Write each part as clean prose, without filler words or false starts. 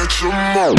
get your mo.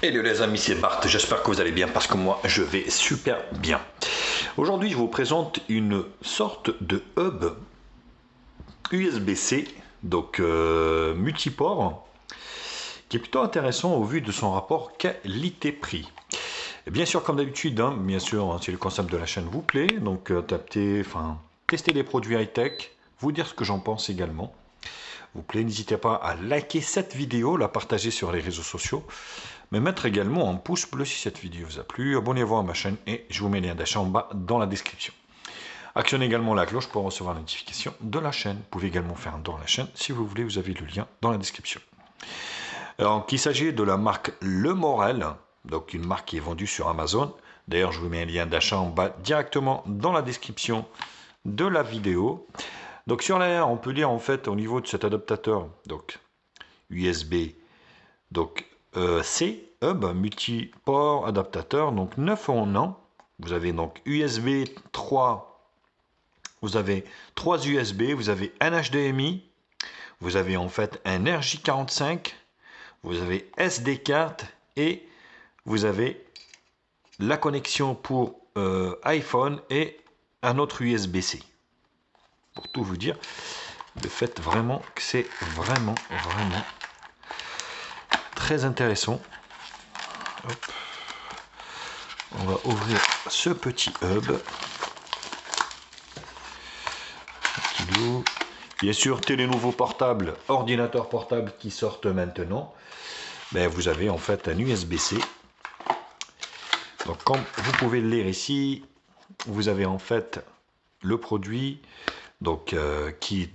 Hello les amis, c'est Bart, j'espère que vous allez bien parce que moi je vais super bien. Aujourd'hui je vous présente une sorte de hub USB-C, donc multiport, qui est plutôt intéressant au vu de son rapport qualité-prix. Bien sûr, comme d'habitude, bien sûr, si le concept de la chaîne vous plaît, donc tester des produits high-tech, vous dire ce que j'en pense également. Vous plaît, n'hésitez pas à liker cette vidéo, la partager sur les réseaux sociaux, mais mettre également un pouce bleu si cette vidéo vous a plu. Abonnez-vous à ma chaîne et je vous mets le lien d'achat en bas dans la description. Actionnez également la cloche pour recevoir la notification de la chaîne. Vous pouvez également faire un don à la chaîne si vous voulez, vous avez le lien dans la description. Alors, il s'agit de la marque Le Morel, donc une marque qui est vendue sur Amazon. D'ailleurs, je vous mets un lien d'achat en bas directement dans la description de la vidéo. Donc sur l'arrière, on peut lire en fait au niveau de cet adaptateur, donc USB, donc C, hub, multiport adaptateur, donc 9 en 1. Vous avez donc USB 3, vous avez 3 USB, vous avez un HDMI, vous avez en fait un RJ45, vous avez SD card et vous avez la connexion pour iPhone et un autre USB-C. Pour tout vous dire, le fait vraiment que c'est vraiment très intéressant. Hop. On va ouvrir ce petit hub. Bien sûr, télé nouveau portable, ordinateur portable qui sortent maintenant. Mais vous avez en fait un USB-C. Donc comme vous pouvez le lire ici, vous avez en fait le produit. Donc qui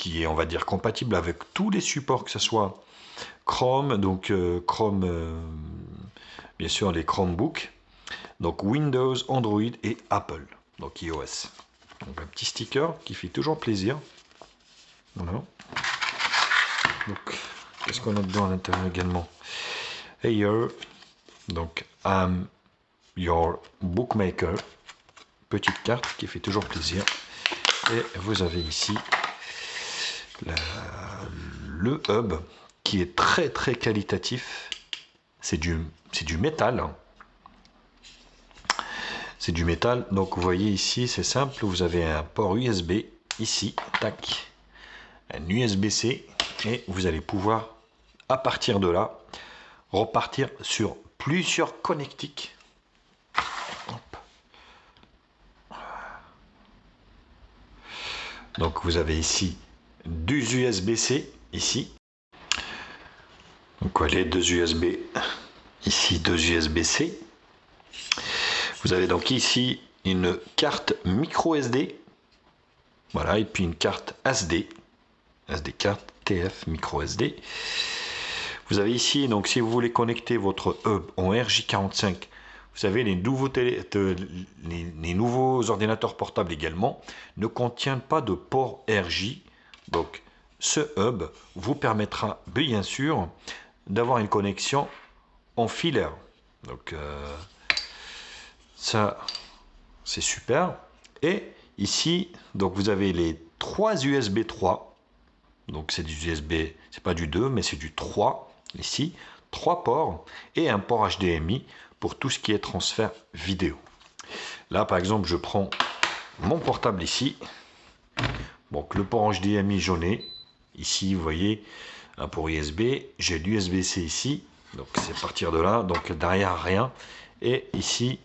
est, on va dire, compatible avec tous les supports, que ce soit Chrome, donc Chrome, bien sûr les Chromebooks, donc Windows, Android et Apple, donc iOS. Donc un petit sticker qui fait toujours plaisir. Voilà. Donc qu'est-ce qu'on a dedans à l'intérieur également? Here, donc I'm your bookmaker, petite carte qui fait toujours plaisir. Et vous avez ici le hub qui est très qualitatif. C'est du métal. C'est du métal. Donc vous voyez ici, c'est simple. Vous avez un port USB ici. Tac. Un USB-C. Et vous allez pouvoir, à partir de là, repartir sur plusieurs connectiques. Donc vous avez ici deux USB-C, ici. Donc les deux USB, ici deux USB-C. Vous avez donc ici une carte micro SD. Voilà, et puis une carte SD. SD carte TF micro SD. Vous avez ici, donc si vous voulez connecter votre hub en RJ45, vous savez, les nouveaux ordinateurs portables également ne contiennent pas de port RJ. Donc, ce hub vous permettra bien sûr d'avoir une connexion en filaire. Donc, ça, c'est super. Et ici, donc vous avez les 3 USB 3. Donc, c'est du USB, c'est pas du 2, mais c'est du 3. Ici, 3 ports et un port HDMI pour tout ce qui est transfert vidéo. Là, par exemple, je prends mon portable ici. Donc, le port HDMI jauné. Ici, vous voyez, un port USB. J'ai l'USB-C ici. Donc, c'est partir de là. Donc, derrière, rien. Et ici,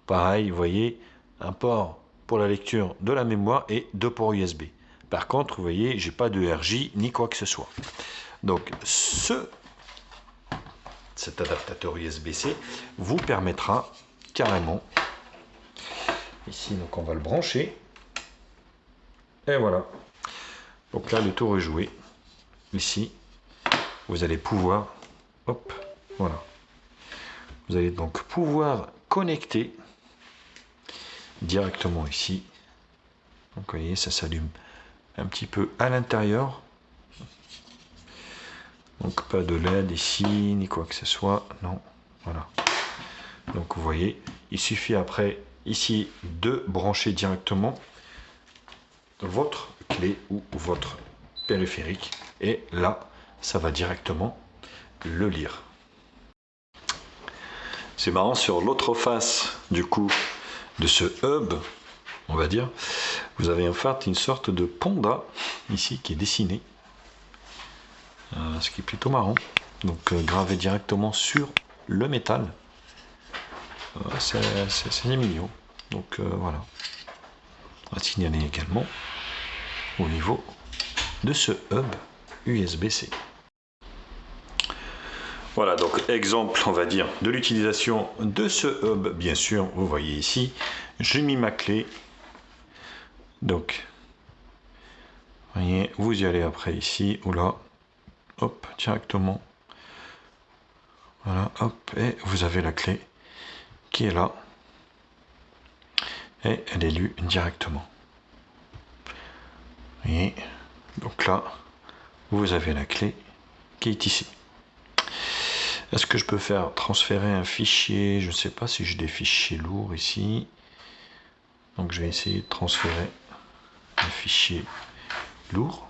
pareil, vous voyez, un port pour la lecture de la mémoire et 2 ports USB. Par contre, vous voyez, j'ai pas de RJ ni quoi que ce soit. Donc, cet adaptateur USB-C vous permettra carrément, ici, donc on va le brancher, et voilà. Donc là, le tour est joué. Ici, vous allez pouvoir, hop, voilà. Vous allez donc pouvoir connecter directement ici. Donc vous voyez, ça s'allume un petit peu à l'intérieur. Donc pas de LED ici, ni quoi que ce soit. Non, voilà. Donc vous voyez, il suffit après ici de brancher directement votre clé ou votre périphérique. Et là, ça va directement le lire. C'est marrant, sur l'autre face du coup de ce hub, on va dire, vous avez en fait une sorte de panda ici qui est dessiné, ce qui est plutôt marrant. Donc gravé directement sur le métal, c'est mignon. Donc voilà, on va signaler également au niveau de ce hub USB-C. Voilà, donc exemple, on va dire, de l'utilisation de ce hub. Bien sûr, vous voyez ici, j'ai mis ma clé. Donc, vous voyez, vous y allez après ici, ou là, hop, directement. Voilà, hop, et vous avez la clé qui est là. Et elle est lue directement. Vous voyez, donc là, vous avez la clé qui est ici. Est-ce que je peux faire transférer un fichier? Je ne sais pas si j'ai des fichiers lourds ici. Donc je vais essayer de transférer un fichier lourd.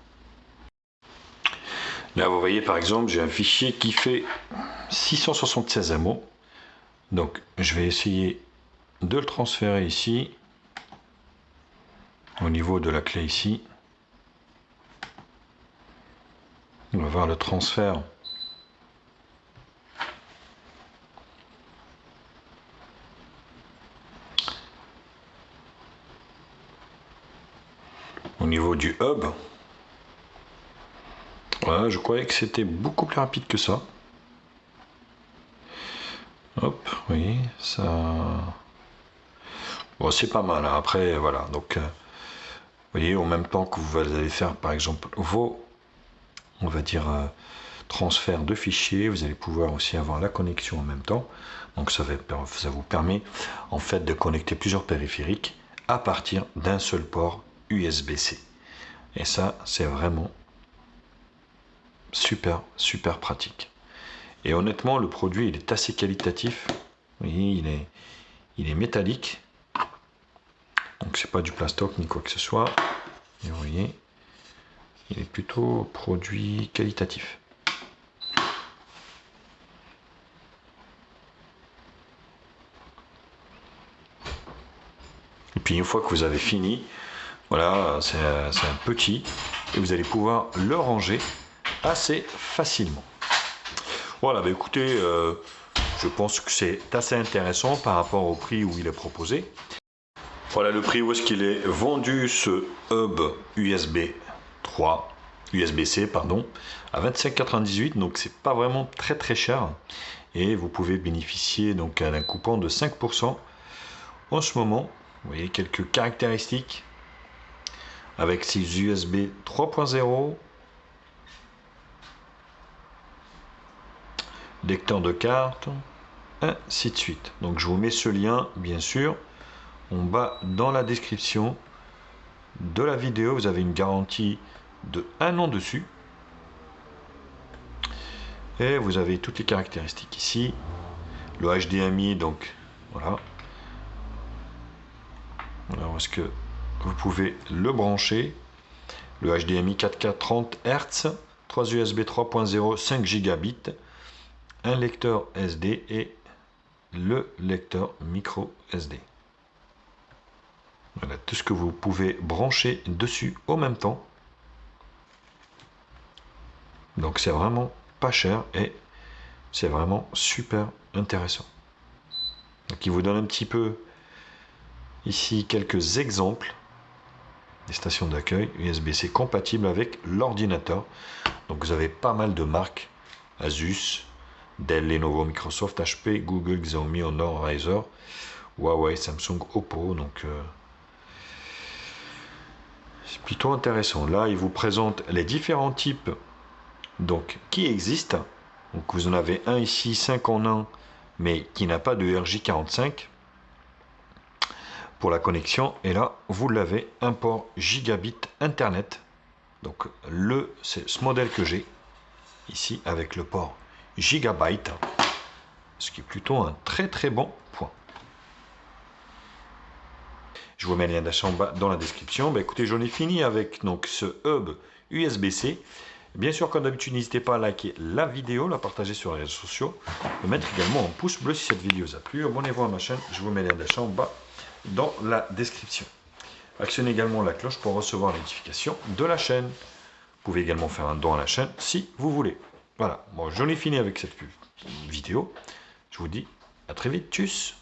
Là vous voyez par exemple j'ai un fichier qui fait 676 MO. Donc je vais essayer de le transférer ici. Au niveau de la clé ici. On va voir le transfert. Au niveau du hub, voilà, je croyais que c'était beaucoup plus rapide que ça. Hop, vous voyez, ça... Bon, c'est pas mal, hein. Après, voilà, donc, vous voyez, en même temps que vous allez faire, par exemple, vos, on va dire, transferts de fichiers, vous allez pouvoir aussi avoir la connexion en même temps. Donc, ça vous permet, en fait, de connecter plusieurs périphériques à partir d'un seul port USB-C. Et ça, c'est vraiment super, super pratique. Et honnêtement, le produit, il est assez qualitatif. Vous voyez, il est métallique. Donc, c'est pas du plastoc ni quoi que ce soit. Et vous voyez, il est plutôt produit qualitatif. Et puis, une fois que vous avez fini, voilà, c'est un petit. Et vous allez pouvoir le ranger assez facilement. Voilà, bah écoutez, je pense que c'est assez intéressant par rapport au prix où il est proposé. Voilà le prix où est-ce qu'il est vendu, ce hub USB-C, pardon, à 25,98 €, donc c'est pas vraiment très cher. Et vous pouvez bénéficier donc d'un coupon de 5% en ce moment. Vous voyez quelques caractéristiques avec 6 USB 3.0. Lecteur de cartes, ainsi de suite. Donc je vous mets ce lien, bien sûr, en bas dans la description de la vidéo. Vous avez une garantie de 1 an dessus. Et vous avez toutes les caractéristiques ici. Le HDMI, donc voilà. Alors est-ce que vous pouvez le brancher? Le HDMI 4K 30 Hz, 3 USB 3.0, 5 Gigabits, un lecteur SD et le lecteur micro SD. Voilà tout ce que vous pouvez brancher dessus en même temps. Donc c'est vraiment pas cher et c'est vraiment super intéressant. Donc il vous donne un petit peu ici quelques exemples des stations d'accueil USB-C compatibles avec l'ordinateur. Donc vous avez pas mal de marques: Asus, Dell, Lenovo, Microsoft, HP, Google, Xiaomi, Honor, Razer, Huawei, Samsung, Oppo. Donc c'est plutôt intéressant. Là, il vous présente les différents types donc qui existent. Donc vous en avez un ici, 5 en 1, mais qui n'a pas de RJ45. pour la connexion. Et là, vous l'avez, un port gigabit Internet. Donc, c'est ce modèle que j'ai ici avec le port Gigabyte, ce qui est plutôt un très très bon point. Je vous mets le lien d'achat en bas dans la description. Bah, écoutez, j'en ai fini avec donc ce hub USB-C. Bien sûr, comme d'habitude, n'hésitez pas à liker la vidéo, la partager sur les réseaux sociaux, et mettre également un pouce bleu si cette vidéo vous a plu. Abonnez-vous à ma chaîne, je vous mets le lien d'achat en bas dans la description. Actionnez également la cloche pour recevoir les notifications de la chaîne. Vous pouvez également faire un don à la chaîne si vous voulez. Voilà, bon, j'en ai fini avec cette vidéo. Je vous dis à très vite, tchuss!